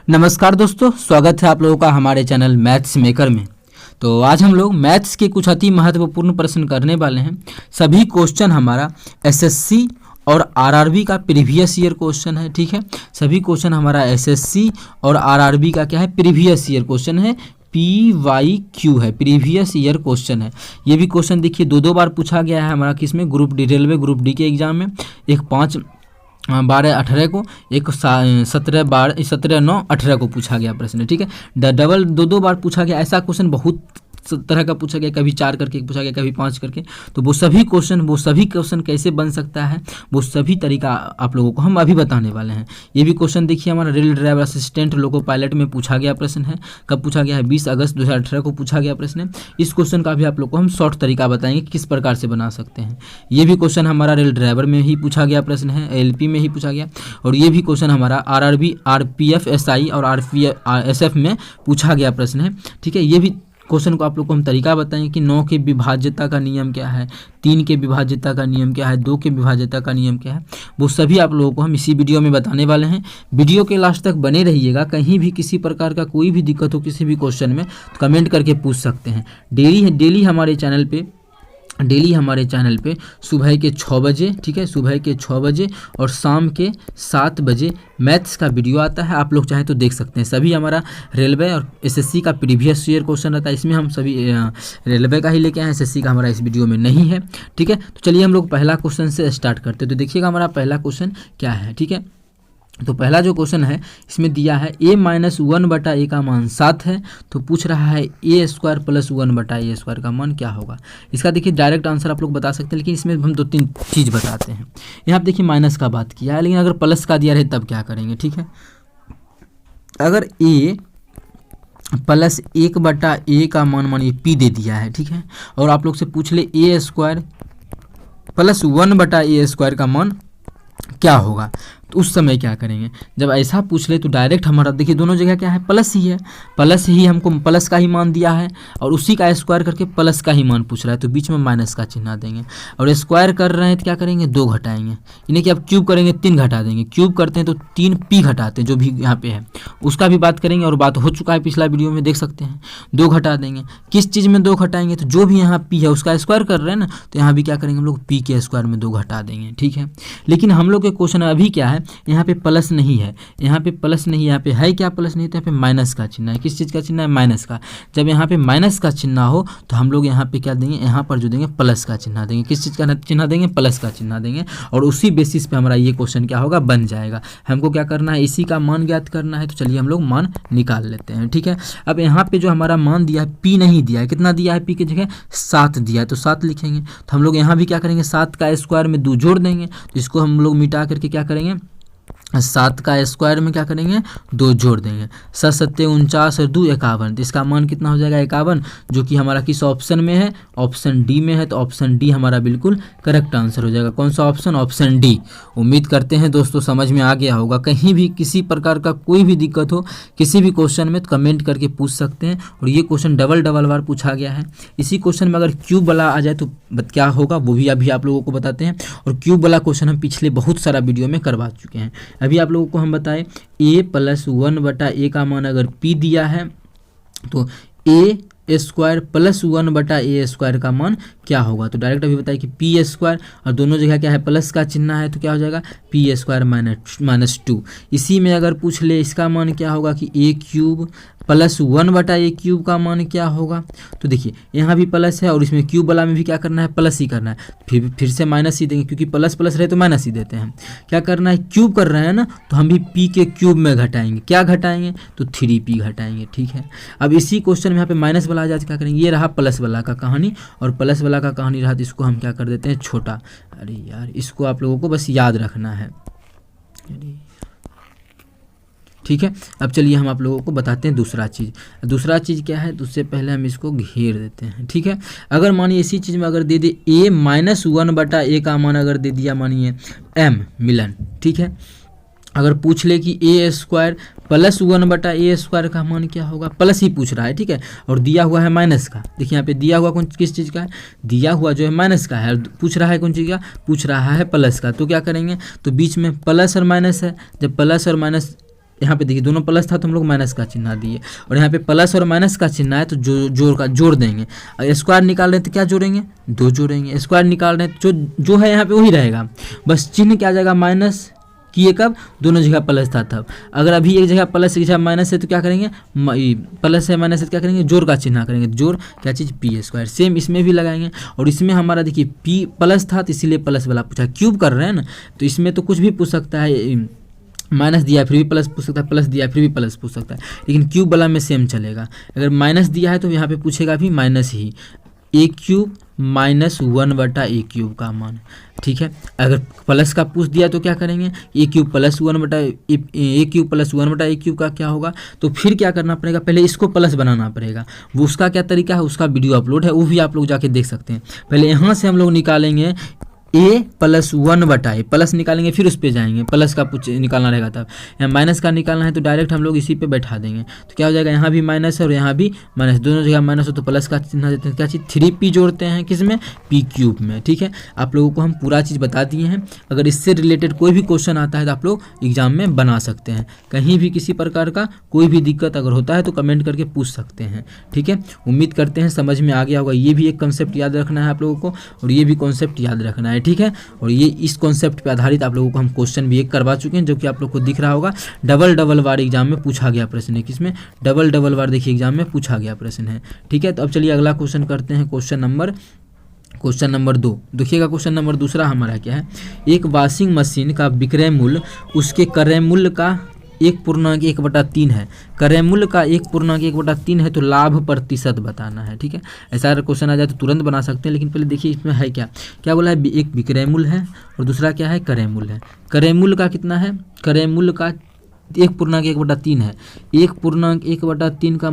नमस्कार दोस्तों, स्वागत है आप लोगों का हमारे चैनल मैथ्स मेकर में। तो आज हम लोग मैथ्स के कुछ अति महत्वपूर्ण प्रश्न करने वाले हैं। सभी क्वेश्चन हमारा एसएससी और आरआरबी का प्रीवियस ईयर क्वेश्चन है। ठीक है, सभी क्वेश्चन हमारा एसएससी और आरआरबी का क्या है, प्रीवियस ईयर क्वेश्चन है। PYQ है, प्रीवियस ईयर क्वेश्चन है। ये भी क्वेश्चन देखिए दो बार पूछा गया है हमारा, किसमें, group D, railway group D के एग्जाम में। एक 5/12/18 को, एक 17/9/18 को पूछा गया प्रश्न। ठीक है, डबल दो बार पूछा गया। ऐसा क्वेश्चन बहुत तरह का पूछा गया, कभी 4 करके पूछा गया, कभी 5 करके। तो वो सभी क्वेश्चन कैसे बन सकता है, वो सभी तरीका आप लोगों को हम अभी बताने वाले हैं। ये भी क्वेश्चन देखिए हमारा rail driver assistant loco pilot में पूछा गया प्रश्न है। कब पूछा गया है, 20 अगस्त 2018 को पूछा गया प्रश्न है। इस क्वेश्चन का भी आप लोग को हम शॉर्ट तरीका बताएंगे किस प्रकार से बना सकते हैं। ये भी क्वेश्चन हमारा रेल ड्राइवर में ही पूछा गया प्रश्न है, LP में ही पूछा गया। और ये भी क्वेश्चन हमारा RRB, RPF, SI और RPF में पूछा गया प्रश्न है। ठीक है, ये भी क्वेश्चन को आप लोग को हम तरीका बताएंगे कि 9 के विभाज्यता का नियम क्या है, 3 के विभाज्यता का नियम क्या है, 2 के विभाज्यता का नियम क्या है, वो सभी आप लोगों को हम इसी वीडियो में बताने वाले हैं। वीडियो के लास्ट तक बने रहिएगा। कहीं भी किसी प्रकार का कोई भी दिक्कत हो किसी भी क्वेश्चन में तो कमेंट करके पूछ सकते हैं। डेली हमारे चैनल पे सुबह के 6 बजे, ठीक है, सुबह के 6 बजे और शाम के 7 बजे मैथ्स का वीडियो आता है। आप लोग चाहें तो देख सकते हैं। सभी हमारा रेलवे और एसएससी का प्रीवियस ईयर क्वेश्चन रहता है। इसमें हम सभी रेलवे का ही लेके आए, एसएससी का हमारा इस वीडियो में नहीं है। ठीक है, तो चलिए हम लोग पहला क्वेश्चन से स्टार्ट करते हैं। तो देखिएगा हमारा पहला क्वेश्चन क्या है। ठीक है, तो पहला जो क्वेश्चन है इसमें दिया है a-1/a का मान 7 है। तो पूछ रहा है a² + 1/a² का मान क्या होगा। इसका देखिए डायरेक्ट आंसर आप लोग बता सकते हैं, लेकिन इसमें हम 2-3 चीज़ बताते हैं। यहाँ पे देखिए माइनस का बात किया है, लेकिन अगर प्लस का दिया रहे तब क्या करेंगे। ठीक है, अगर a + 1/a का मान मानिए p दे दिया है, ठीक है, और आप लोग से पूछ ले a² + 1/a² का मान क्या होगा, तो उस समय क्या करेंगे। जब ऐसा पूछ ले तो डायरेक्ट हमारा देखिए दोनों जगह क्या है, प्लस ही है। प्लस ही हमको प्लस का ही मान दिया है और उसी का स्क्वायर करके प्लस का ही मान पूछ रहा है, तो बीच में माइनस का चिन्ह देंगे। और स्क्वायर कर रहे हैं तो क्या करेंगे, 2 घटाएंगे। यानी कि अब क्यूब करेंगे 3 घटा देंगे। क्यूब करते हैं तो 3p घटाते हैं, जो भी यहाँ पे है उसका भी बात करेंगे। और बात हो चुका है पिछला वीडियो में, देख सकते हैं। 2 घटा देंगे। किस चीज़ में 2 घटाएंगे, तो जो भी यहाँ p है उसका स्क्वायर कर रहे हैं ना, तो यहाँ भी क्या करेंगे हम लोग, p के स्क्वायर में 2 घटा देंगे। ठीक है, लेकिन हम लोग के क्वेश्चन अभी क्या है, यहाँ पे प्लस नहीं है, यहाँ पे प्लस नहीं, यहाँ पे है क्या, प्लस नहीं, तो यहाँ पे माइनस का चिन्ह है। किस चीज़ का चिन्ह है, माइनस का। जब यहाँ पे माइनस का चिन्ह हो तो हम लोग यहाँ पे क्या देंगे, यहाँ पर जो देंगे प्लस का चिन्ह देंगे। किस चीज़ का चिन्ह देंगे, प्लस का चिन्ह देंगे। और उसी बेसिस पे हमारा ये क्वेश्चन क्या होगा, बन जाएगा। हमको क्या करना है, इसी का मान ज्ञात करना है। तो चलिए हम लोग मान निकाल लेते हैं। ठीक है, अब यहाँ पे जो हमारा मान दिया है, p नहीं दिया है, कितना दिया है, p की जगह 7 दिया है, तो 7 लिखेंगे। तो हम लोग यहाँ भी क्या करेंगे, 7 का स्क्वायर में 2 जोड़ देंगे। तो इसको हम लोग मिटा करके क्या करेंगे, 7 का स्क्वायर में क्या करेंगे, 2 जोड़ देंगे। 7 7 49 और 2 51। तो इसका मान कितना हो जाएगा, 51, जो कि हमारा किस ऑप्शन में है, ऑप्शन डी में है। तो ऑप्शन डी हमारा बिल्कुल करेक्ट आंसर हो जाएगा। कौन सा ऑप्शन, ऑप्शन डी। उम्मीद करते हैं दोस्तों समझ में आ गया होगा। कहीं भी किसी प्रकार का कोई भी दिक्कत हो किसी भी क्वेश्चन में तो कमेंट करके पूछ सकते हैं। और ये क्वेश्चन डबल बार पूछा गया है। इसी क्वेश्चन में अगर क्यूब वाला आ जाए तो क्या होगा, वो भी अभी आप लोगों को बताते हैं। और क्यूब वाला क्वेश्चन हम पिछले बहुत सारा वीडियो में करवा चुके हैं। अभी आप लोगों को हम बताएं, a + 1/a का मान अगर p दिया है तो a² + 1/a² का मान क्या होगा। तो डायरेक्ट अभी बताइए कि p² और दोनों जगह क्या है, प्लस का चिन्ह है, तो क्या हो जाएगा, p² - 2। इसी में अगर पूछ ले इसका मान क्या होगा कि a³ + 1/a³ का मान क्या होगा। तो देखिए यहाँ भी प्लस है और इसमें क्यूब वाला में भी क्या करना है, प्लस ही करना है। फिर से माइनस ही देंगे, क्योंकि प्लस प्लस रहे तो माइनस ही देते हैं। क्या करना है, क्यूब कर रहे हैं ना, तो हम भी p के क्यूब में घटाएंगे। क्या घटाएंगे, तो 3p घटाएंगे। ठीक है, अब इसी क्वेश्चन में यहाँ पे माइनस वाला आ जाए तो क्या करेंगे, ये रहा प्लस वाला का कहानी। और प्लस वाला का कहानी रहा तो इसको हम क्या कर देते हैं, छोटा। अरे यार, इसको आप लोगों को बस याद रखना है। ठीक है, अब चलिए हम आप लोगों को बताते हैं दूसरा चीज़ क्या है। तो उससे पहले हम इसको घेर देते हैं। ठीक है, अगर मानिए इसी चीज़ में अगर दे दे a - 1/a का मान अगर दे दिया, मानिए m मिलन। ठीक है, अगर पूछ ले कि a² + 1/a² का मान क्या होगा, प्लस ही पूछ रहा है। ठीक है, और दिया हुआ है माइनस का। देखिए यहाँ पे दिया हुआ किस चीज़ का है, दिया हुआ जो है माइनस का है। पूछ रहा है कौन चीज़ का, पूछ रहा है प्लस का। तो क्या करेंगे, तो बीच में प्लस और माइनस है। जब प्लस और माइनस यहाँ पे देखिए दोनों प्लस था तो हम लोग माइनस का चिन्ह दिए, और यहाँ पे प्लस और माइनस का चिन्ह है तो जोड़ देंगे। अगर स्क्वायर निकाल रहे हैं तो क्या जोड़ेंगे, 2 जोड़ेंगे। स्क्वायर निकाल रहे हैं तो जो है यहाँ पे वही रहेगा, बस चिन्ह क्या आ जाएगा माइनस किए कब, दोनों जगह प्लस था तब। अगर अभी एक जगह प्लस एक जगह माइनस है तो क्या करेंगे, प्लस है माइनस है तो क्या करेंगे, जोड़ का चिन्ह करेंगे। जोड़ क्या चीज़, पी स्क्वायर। सेम इसमें भी लगाएंगे, और इसमें हमारा देखिए पी प्लस था तो इसीलिए प्लस वाला पूछा। क्यूब कर रहे हैं ना तो इसमें तो कुछ भी पूछ सकता है, माइनस दिया है फिर भी प्लस पूछ सकता है, प्लस दिया है फिर भी प्लस पूछ सकता है, लेकिन क्यूब वाला में सेम चलेगा। अगर माइनस दिया है तो यहाँ पे पूछेगा भी माइनस ही, ए क्यूब माइनस 1/a क्यूब का मान, ठीक है। अगर प्लस का पूछ दिया तो क्या करेंगे, ए क्यूब प्लस 1/a क्यूब का क्या होगा, तो फिर क्या करना पड़ेगा, पहले इसको प्लस बनाना पड़ेगा। वो उसका क्या तरीका है, उसका वीडियो अपलोड है, वो भी आप लोग जाके देख सकते हैं। पहले यहाँ से हम लोग निकालेंगे a प्लस 1/a, प्लस निकालेंगे फिर उस पर जाएंगे, प्लस का कुछ निकालना रहेगा तब। यहाँ माइनस का निकालना है तो डायरेक्ट हम लोग इसी पे बैठा देंगे, तो क्या हो जाएगा, यहाँ भी माइनस है और यहाँ भी माइनस, दोनों जगह माइनस हो तो प्लस का चिन्ह देते हैं। क्या चीज़, 3p जोड़ते हैं किस में, p क्यूब में, ठीक है। आप लोगों को हम पूरा चीज़ बता दिए हैं। अगर इससे रिलेटेड कोई भी क्वेश्चन आता है तो आप लोग एग्जाम में बना सकते हैं। कहीं भी किसी प्रकार का कोई भी दिक्कत अगर होता है तो कमेंट करके पूछ सकते हैं, ठीक है। उम्मीद करते हैं समझ में आ गया होगा। ये भी एक कंसेप्ट याद रखना है आप लोगों को, और ये भी कॉन्सेप्ट याद रखना है, ठीक है। और ये इस कॉन्सेप्ट पे आधारित आप लोगों को हम क्वेश्चन भी एक करवा चुके हैं, जो कि आप लोग को दिख रहा होगा। डबल बार एग्जाम में पूछा गया प्रश्न है, किसमें, डबल बार देखिए एग्जाम में पूछा गया प्रश्न है, ठीक है। तो अब चलिए अगला क्वेश्चन करते हैं, क्वेश्चन नंबर 2। देखिएगा क्वेश्चन नंबर दूसरा हमारा क्या है, एक वॉशिंग मशीन का विक्रय मूल्य उसके क्रय मूल्य का 1/1/3 है। क्रय मूल्य का 1/1/3 है तो लाभ प्रतिशत बताना है, ठीक है। ऐसा अगर क्वेश्चन आ जाए तो तुरंत बना सकते हैं, लेकिन पहले देखिए इसमें है क्या बोला है, एक विक्रय मूल्य है और दूसरा क्या है, क्रय मूल्य है। क्रय मूल्य का कितना है, क्रय मूल्य का 1/1/3 है। 1/1/3 का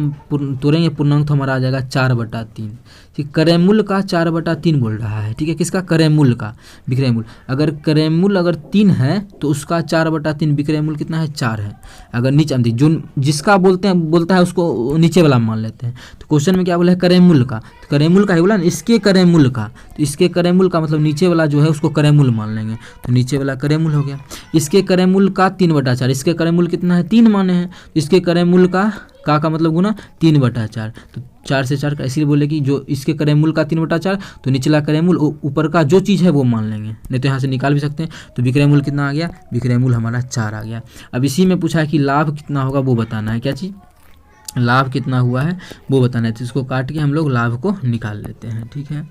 तोड़ेंगे पूर्णांक तो हमारा आ जाएगा 4/3, ठीक। क्रय मूल्य का 4/3 बोल रहा है, ठीक है। किसका, क्रय मूल्य का, विक्रय मूल्य। अगर क्रय मूल्य अगर 3 है तो उसका 4/3 विक्रय मूल्य कितना है, 4 है। अगर नीचे जो जिसका बोलता है उसको नीचे वाला मान लेते हैं। तो क्वेश्चन में क्या बोला है, क्रय मूल्य का, तो क्रय मूल्य का ही बोला ना, इसके क्रय मूल्य का, तो इसके क्रय मूल्य का मतलब नीचे वाला जो है उसको क्रय मूल्य मान लेंगे, तो नीचे वाला क्रय मूल्य हो गया। इसके क्रय मूल्य का 3/4, इसके क्रय मूल्य कितना है, 3 माने हैं, इसके क्रय मूल्य का मतलब गुना 3/4, तो 4 से 4 का, इसीलिए बोले कि जो इसके क्रय मूल्य का 3/4 तो निचला क्रय मूल्य ऊपर का जो चीज़ है वो मान लेंगे, नहीं तो यहाँ से निकाल भी सकते हैं। तो विक्रय मूल्य कितना आ गया, विक्रय मूल्य हमारा 4 आ गया। अब इसी में पूछा है कि लाभ कितना होगा वो बताना है, क्या चीज़, लाभ कितना हुआ है वो बताना है। तो इसको काट के हम लोग लाभ को निकाल लेते हैं, ठीक है।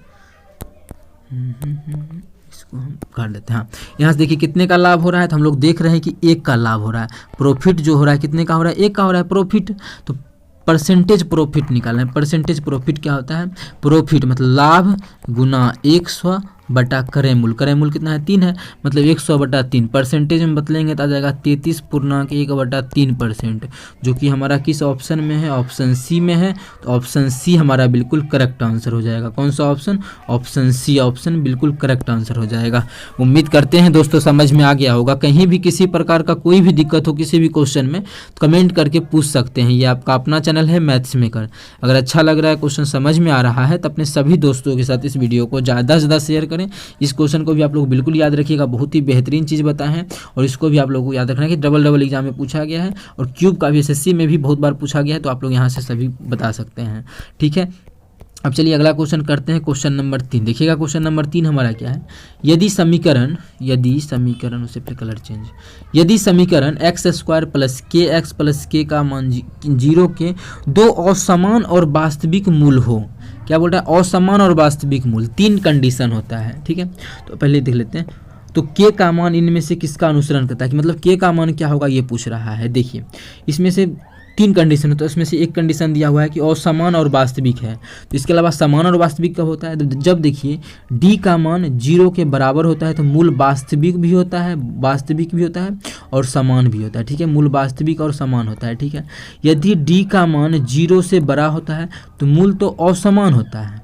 इसको हम काट लेते हैं। हाँ, यहाँ से देखिए कितने का लाभ हो रहा है, तो हम लोग देख रहे हैं कि 1 का लाभ हो रहा है। प्रॉफिट जो हो रहा है कितने का हो रहा है, 1 का हो रहा है प्रॉफिट। तो परसेंटेज प्रॉफिट निकालना है। परसेंटेज प्रॉफिट क्या होता है, प्रॉफिट मतलब लाभ गुना 100 बटा क्रय मूल्य। क्रय मूल्य कितना है, 3 है, मतलब 100/3। परसेंटेज में बदलेंगे तो आ जाएगा 33.1/3%, जो कि हमारा किस ऑप्शन में है, ऑप्शन सी में है। तो ऑप्शन सी हमारा बिल्कुल करेक्ट आंसर हो जाएगा। कौन सा ऑप्शन, ऑप्शन सी ऑप्शन बिल्कुल करेक्ट आंसर हो जाएगा। उम्मीद करते हैं दोस्तों समझ में आ गया होगा। कहीं भी किसी प्रकार का कोई भी दिक्कत हो किसी भी क्वेश्चन में तो कमेंट करके पूछ सकते हैं। ये आपका अपना चैनल है मैथ्स मेकर। अगर अच्छा लग रहा है, क्वेश्चन समझ में आ रहा है, तो अपने सभी दोस्तों के साथ इस वीडियो को ज़्यादा से ज़्यादा शेयर करें। इस क्वेश्चन को भी आप लोग बिल्कुल याद रखिएगा, बहुत ही बेहतरीन चीज़ बताए हैं। और इसको भी आप लोगों को याद रखना है कि डबल एग्जाम में पूछा गया है, और क्यूब का भी एसएससी में भी बहुत बार पूछा गया है, तो आप लोग यहाँ से सभी बता सकते हैं, ठीक है। अब चलिए अगला क्वेश्चन करते हैं, क्वेश्चन नंबर 3। देखिएगा क्वेश्चन नंबर 3 हमारा क्या है, यदि समीकरण उसे पे कलर चेंज, यदि समीकरण x² + kx + k का मान 0 के 2 असमान और वास्तविक मूल हो। क्या बोल रहा है, असमान और वास्तविक मूल, 3 कंडीशन होता है, ठीक है। तो पहले देख लेते हैं, तो k का मान इनमें से किसका अनुसरण करता है, कि मतलब k का मान क्या होगा ये पूछ रहा है। देखिए इसमें से 3 कंडीशन है, तो इसमें से एक कंडीशन दिया हुआ है कि असमान और वास्तविक है। तो इसके अलावा समान और वास्तविक कब होता है, तो जब देखिए d का मान 0 के बराबर होता है तो मूल वास्तविक भी होता है और समान भी होता है, ठीक है। मूल वास्तविक और समान होता है, ठीक है। यदि d का मान 0 से बड़ा होता है तो मूल तो असमान होता है,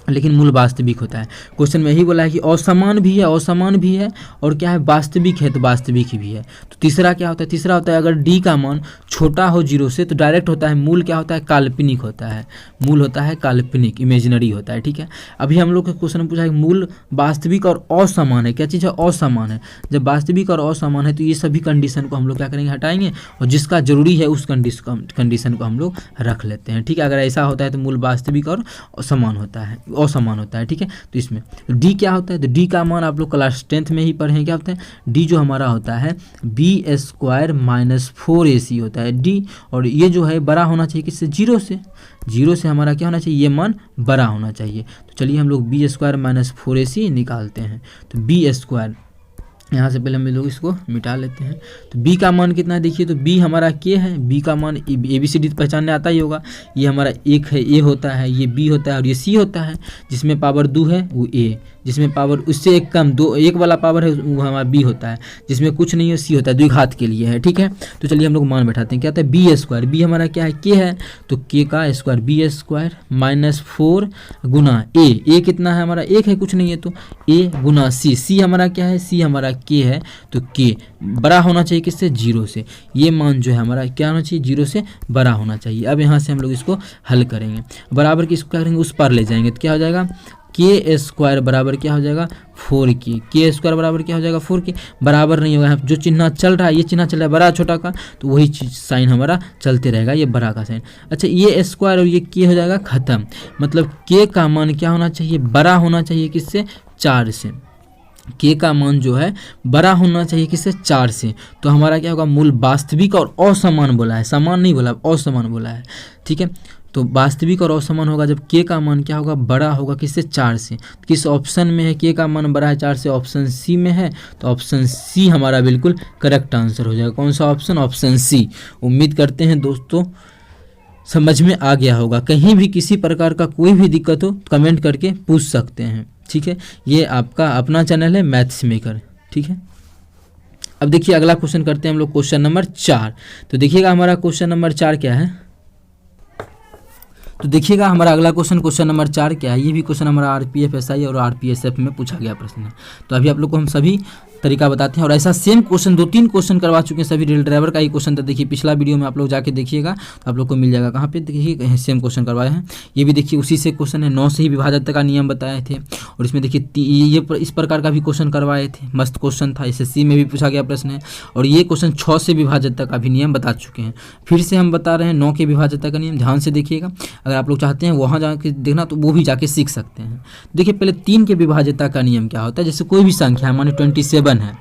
लेकिन मूल वास्तविक होता है। क्वेश्चन में यही बोला है कि असमान भी है और क्या है वास्तविक है तो वास्तविक ही भी है। तो तीसरा क्या होता है, तीसरा होता है अगर डी का मान छोटा हो 0 से तो डायरेक्ट होता है मूल क्या होता है, काल्पनिक होता है। मूल होता है काल्पनिक, इमेजिनरी होता है। ठीक है, अभी हम लोग के क्वेश्चन में पूछा है मूल वास्तविक और असमान है। क्या चीज़ है, असमान है। जब वास्तविक और असमान है तो ये सभी कंडीशन को हम लोग क्या करेंगे, हटाएंगे और जिसका जरूरी है उस कंडीशन को हम लोग रख लेते हैं। ठीक है, अगर ऐसा होता है तो मूल वास्तविक और असमान होता है, असमान होता है। ठीक है, तो इसमें तो डी क्या होता है, तो डी का मान आप लोग क्लास 10th में ही पढ़े हैं। क्या होता है, डी जो हमारा होता है b² - 4ac होता है डी। और ये जो है बड़ा होना चाहिए किससे, 0 से। 0 से हमारा क्या होना चाहिए, ये मान बड़ा होना चाहिए। तो चलिए हम लोग b² - 4ac निकालते हैं। तो b², यहाँ से पहले हम लोग इसको मिटा लेते हैं। तो b का मान कितना है, देखिए तो b हमारा k है। b का मान ABCD पहचानने आता ही होगा। ये हमारा एक है, a होता है, ये b होता है और ये c होता है। जिसमें पावर 2 है वो a, जिसमें पावर उससे एक कम 2 1 वाला पावर है वो हमारा b होता है। जिसमें कुछ नहीं है c होता है, द्विघात के लिए है। ठीक है, तो चलिए हम लोग मान बैठाते हैं। क्या होता है, b², b हमारा क्या है, k है, तो k का स्क्वायर b² - 4 गुना a कितना है हमारा, 1 है, कुछ नहीं है तो a गुना c हमारा क्या है, c हमारा k है, तो k बड़ा होना चाहिए किससे, 0 से। ये मान जो है हमारा क्या होना चाहिए, 0 से बड़ा होना चाहिए। अब यहाँ से हम लोग इसको हल करेंगे, बराबर किसको क्या करेंगे, उस पर ले जाएंगे तो क्या हो जाएगा, k² बराबर क्या हो जाएगा, 4k। k² बराबर क्या हो जाएगा, 4k। बराबर नहीं होगा, जो चिन्ह चल रहा है, ये चिन्ह चल रहा है बड़ा छोटा का, तो वही साइन हमारा चलते रहेगा, ये बड़ा का साइन। अच्छा, ये स्क्वायर और ये k हो जाएगा खत्म। मतलब k का मान क्या होना चाहिए, बड़ा होना चाहिए किससे, 4 से। k का मान जो है बड़ा होना चाहिए किससे, 4 से। तो हमारा क्या होगा, मूल वास्तविक और असमान बोला है, समान नहीं बोला, असमान बोला है। ठीक है, तो वास्तविक और असमान होगा जब k का मान क्या होगा, बड़ा होगा किससे, 4 से। किस ऑप्शन में है k का मान बड़ा है 4 से, ऑप्शन सी में है। तो ऑप्शन सी हमारा बिल्कुल करेक्ट आंसर हो जाएगा। कौन सा ऑप्शन, ऑप्शन सी। उम्मीद करते हैं दोस्तों समझ में आ गया होगा। कहीं भी किसी प्रकार का कोई भी दिक्कत हो कमेंट करके पूछ सकते हैं। ठीक है, ये आपका अपना चैनल है मैथ्स मेकर। ठीक है, अब देखिए अगला क्वेश्चन करते हैं हम लोग, क्वेश्चन नंबर 4। तो देखिएगा हमारा क्वेश्चन नंबर 4 क्या है। तो देखिएगा हमारा अगला क्वेश्चन नंबर 4 क्या है। ये भी क्वेश्चन हमारा RPF SI और RPSF में पूछा गया प्रश्न है। तो अभी आप लोग को हम सभी तरीका बताते हैं और ऐसा सेम क्वेश्चन 2-3 क्वेश्चन करवा चुके हैं। सभी रेल ड्राइवर का ही क्वेश्चन था, देखिए पिछला वीडियो में आप लोग जाके देखिएगा तो आप लोग को मिल जाएगा। कहाँ पे देखिए सेम क्वेश्चन करवाए हैं। ये भी देखिए उसी से क्वेश्चन है, 9 से ही विभाजन का नियम बताए थे। और इसमें देखिए ये इस प्रकार का भी क्वेश्चन करवाए थे, मस्त क्वेश्चन था, SSC में भी पूछा गया प्रश्न है। और ये क्वेश्चन 6 से विभाजन का भी नियम बता चुके हैं। फिर से हम बता रहे हैं 9 के विभाजन का नियम, ध्यान से देखिएगा। अगर आप लोग चाहते हैं वहाँ जाके देखना तो वो भी जाके सीख सकते हैं। देखिए पहले 3 के विभाज्यता का नियम क्या होता है। जैसे कोई भी संख्या माने 27 है,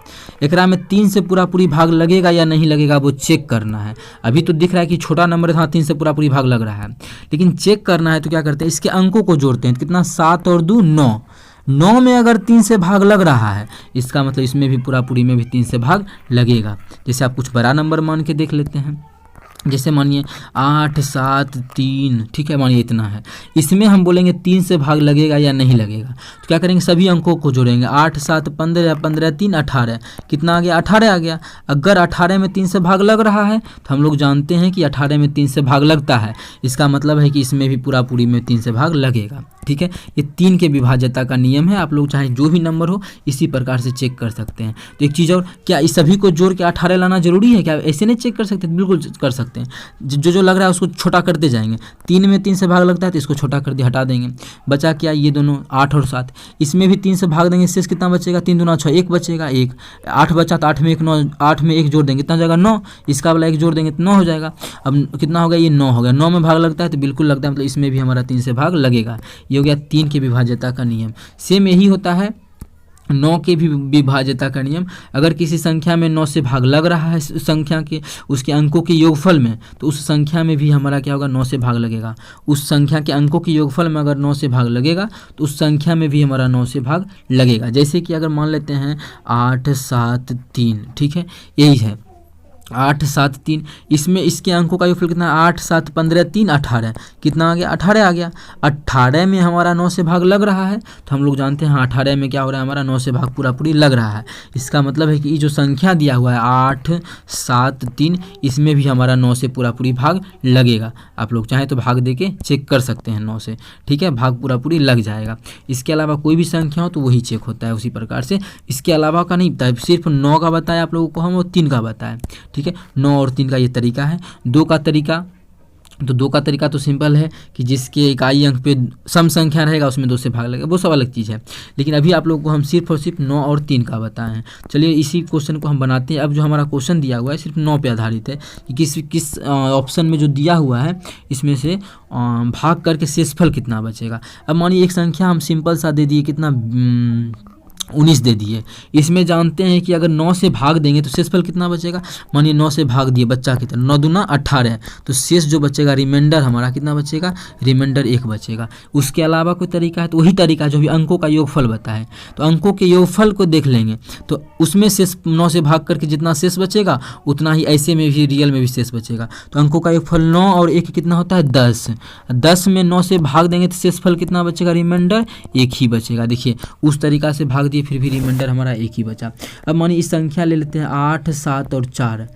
एकरा में 3 से पूरी भाग लगेगा या नहीं लगेगा वो चेक करना है। अभी तो दिख रहा है कि छोटा नंबर था, 3 से पूरी भाग लग रहा है, लेकिन चेक करना है तो क्या करते हैं, इसके अंकों को जोड़ते हैं। कितना, 7 और 2 9। 9 में अगर 3 से भाग लग रहा है इसका मतलब इसमें भी पूरी में भी 3 से भाग लगेगा। जैसे आप कुछ बड़ा नंबर मान के देख लेते हैं, जैसे मानिए 8 7 3, ठीक है, मानिए इतना है। इसमें हम बोलेंगे 3 से भाग लगेगा या नहीं लगेगा। तो क्या करेंगे, सभी अंकों को जोड़ेंगे। 8 7 15, 15 3 18, कितना आ गया, 18 आ गया। अगर 18 में 3 से भाग लग रहा है तो हम लोग जानते हैं कि 18 में 3 से भाग लगता है, इसका मतलब है कि इसमें भी पूरी में 3 से भाग लगेगा। ठीक है, ये 3 के विभाज्यता का नियम है। आप लोग चाहे जो भी नंबर हो इसी प्रकार से चेक कर सकते हैं। तो एक चीज़ और, क्या इस सभी को जोड़ के 18 लाना जरूरी है क्या, ऐसे नहीं चेक कर सकते, बिल्कुल कर सकते हैं। जो लग रहा है उसको छोटा करते जाएंगे। 3 में 3 से भाग लगता है तो इसको छोटा कर दिया, हटा देंगे। बचा क्या, ये दोनों 8 और 7, इसमें भी 3 से भाग देंगे, शेष कितना बचेगा, 3 दूना 6, 1 बचेगा, 1 8 बचा तो 8 में 1 9, 8 में 1 जोड़ देंगे, कितना हो जाएगा 9। इसका वाला 1 जोड़ देंगे तो 9 हो जाएगा। अब कितना हो गया, ये 9 हो गया। 9 में भाग लगता है तो बिल्कुल लगता है, मतलब इसमें भी हमारा 3 से भाग लगेगा। ये हो गया 3 के विभाज्यता का नियम। सेम यही होता है 9 के भी विभाज्यता का नियम। अगर किसी संख्या में 9 से भाग लग रहा है संख्या के उसके अंकों के योगफल में, तो उस संख्या में भी हमारा क्या होगा, 9 से भाग लगेगा। उस संख्या के अंकों के योगफल में अगर 9 से भाग लगेगा तो उस संख्या में भी हमारा 9 से भाग लगेगा। जैसे कि अगर मान लेते हैं 8 7 3, ठीक है, यही है। 8 7 3, इसमें इसके अंकों का योगफल कितना है 8 7 15 3 18, कितना आ गया 18 आ गया। 18 में हमारा 9 से भाग लग रहा है, तो हम लोग जानते हैं 18 में क्या हो रहा है हमारा 9 से भाग पूरा पूरी लग रहा है। इसका मतलब है कि ये जो संख्या दिया हुआ है 8 7 3, इसमें भी हमारा 9 से पूरा पूरी भाग लगेगा। आप लोग चाहें तो भाग दे के चेक कर सकते हैं 9 से, ठीक है, भाग पूरा पूरी लग जाएगा। इसके अलावा कोई भी संख्या हो तो वही चेक होता है उसी प्रकार से, इसके अलावा का नहीं बताया, सिर्फ 9 का बताया आप लोगों को हम और 3 का बताया, ठीक है। 9 और 3 का ये तरीका है। 2 का तरीका, तो 2 का तरीका तो सिंपल है कि जिसके इकाई अंक पे सम संख्या रहेगा उसमें 2 से भाग लगेगा, वो सब अलग चीज़ है। लेकिन अभी आप लोगों को हम सिर्फ और सिर्फ 9 और 3 का बताए हैं। चलिए इसी क्वेश्चन को हम बनाते हैं। अब जो हमारा क्वेश्चन दिया हुआ है सिर्फ 9 पे आधारित है कि किस ऑप्शन में जो दिया हुआ है इसमें से भाग करके शेषफल कितना बचेगा। अब मानिए एक संख्या हम सिंपल सा दे दिए, कितना 19 दे दिए। इसमें जानते हैं कि अगर 9 से भाग देंगे तो शेषफल कितना बचेगा। मानिए 9 से भाग दिए बच्चा कितना, 9 दूना 18, तो शेष जो बचेगा रिमाइंडर हमारा कितना बचेगा, रिमाइंडर 1 बचेगा। उसके अलावा कोई तरीका है तो वही तरीका जो भी अंकों का योगफल बताए, तो अंकों के योगफल को देख लेंगे तो उसमें शेष 9 से भाग करके जितना शेष बचेगा उतना ही ऐसे में भी रियल में भी शेष बचेगा। तो अंकों का योगफल 9 और 1 कितना होता है 10। 10 में 9 से भाग देंगे तो शेषफल कितना बचेगा, रिमाइंडर 1 ही बचेगा। देखिए उस तरीका से भाग फिर भी रिमाइंडर हमारा 1 ही बचा। अब मानिए इस संख्या ले लेते हैं 8 7 और 4,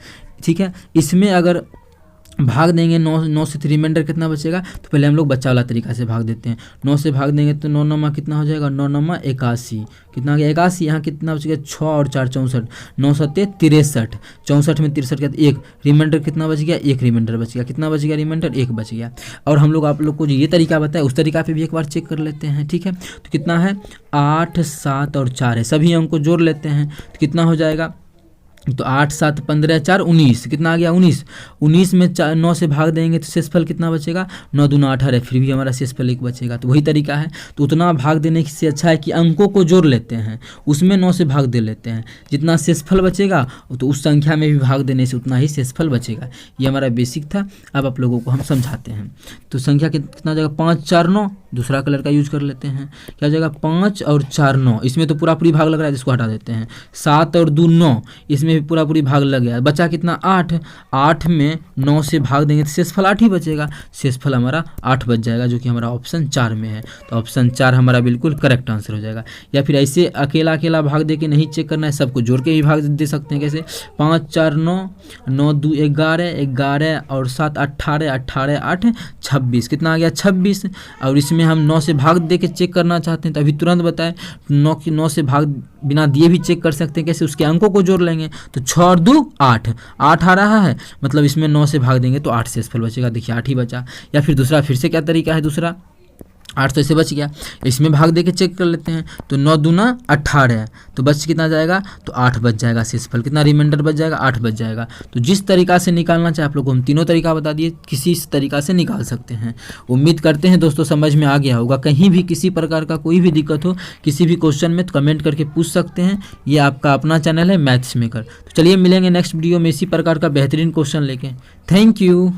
ठीक है। इसमें अगर भाग देंगे 9 से, तो रिमाइंडर कितना बचेगा, तो पहले हम लोग बच्चा वाला तरीका से भाग देते हैं। 9 से भाग देंगे तो 9 9 कितना हो जाएगा, 9 9 81, कितना आ गया 81। यहाँ कितना बचेगा 6 और 4 64, 9 7 63, 64 में 63 का 1, रिमाइंडर कितना बच गया, 1 रिमाइंडर बच गया। कितना बच गया रिमाइंडर, 1 बच गया। और हम लोग आप लोग को जो ये तरीका बताया उस तरीका पे भी एक बार चेक कर लेते हैं, ठीक है। तो कितना है 8 7 और 4 है, सभी अंक को जोड़ लेते हैं तो कितना हो जाएगा, तो 8 7 15 4 19, कितना आ गया 19। 19 में 9 से भाग देंगे तो शेषफल कितना बचेगा, 9 दूना 18, फिर भी हमारा शेषफल 1 बचेगा। तो वही तरीका है, तो उतना भाग देने से अच्छा है कि अंकों को जोड़ लेते हैं, उसमें 9 से भाग दे लेते हैं, जितना शेषफल बचेगा तो उस संख्या में भी भाग देने से उतना ही शेषफल बचेगा। ये हमारा बेसिक था। अब आप लोगों को हम समझाते हैं। तो संख्या कितना जाएगा 5 4 9, दूसरा कलर का यूज कर लेते हैं, क्या हो जाएगा 5 और 4 9, इसमें तो पूरा पूरी भाग लग रहा है जिसको हटा देते हैं। 7 और 2 9, इसमें भी पूरा पूरी भाग लग गया, बचा कितना 8। 8 में 9 से भाग देंगे तो शेषफल 8 ही बचेगा, शेषफल हमारा 8 बच जाएगा, जो कि हमारा ऑप्शन 4 में है। तो ऑप्शन 4 हमारा बिल्कुल करेक्ट आंसर हो जाएगा। या फिर ऐसे अकेला अकेला भाग दे के नहीं चेक करना है, सबको जोड़ के भी भाग दे सकते हैं। कैसे 5 4 9, 9 2 11, 11 और 7 18, 18 8 26, कितना आ गया 26। और इसमें हम 9 से भाग दे के चेक करना चाहते हैं तो अभी तुरंत बताएं, 9 से भाग बिना दिए भी चेक कर सकते हैं। कैसे, उसके अंकों को जोड़ लेंगे तो 6 और 2 8, 8 आ रहा है, मतलब इसमें 9 से भाग देंगे तो 8 शेषफल बचेगा। देखिए 8 ही बचा। या फिर दूसरा, फिर से क्या तरीका है दूसरा, 8 तो ऐसे बच गया, इसमें भाग दे के चेक कर लेते हैं तो 9 दूना 18, तो बच कितना जाएगा, तो 8 बच जाएगा। शेषफल कितना, रिमाइंडर बच जाएगा 8 बच जाएगा। तो जिस तरीका से निकालना चाहे आप लोग को हम तीनों तरीका बता दिए, किसी तरीका से निकाल सकते हैं। उम्मीद करते हैं दोस्तों समझ में आ गया होगा। कहीं भी किसी प्रकार का कोई भी दिक्कत हो किसी भी क्वेश्चन में तो कमेंट करके पूछ सकते हैं। ये आपका अपना चैनल है मैथ्स मेकर। तो चलिए मिलेंगे नेक्स्ट वीडियो में इसी प्रकार का बेहतरीन क्वेश्चन लेके। Thank you.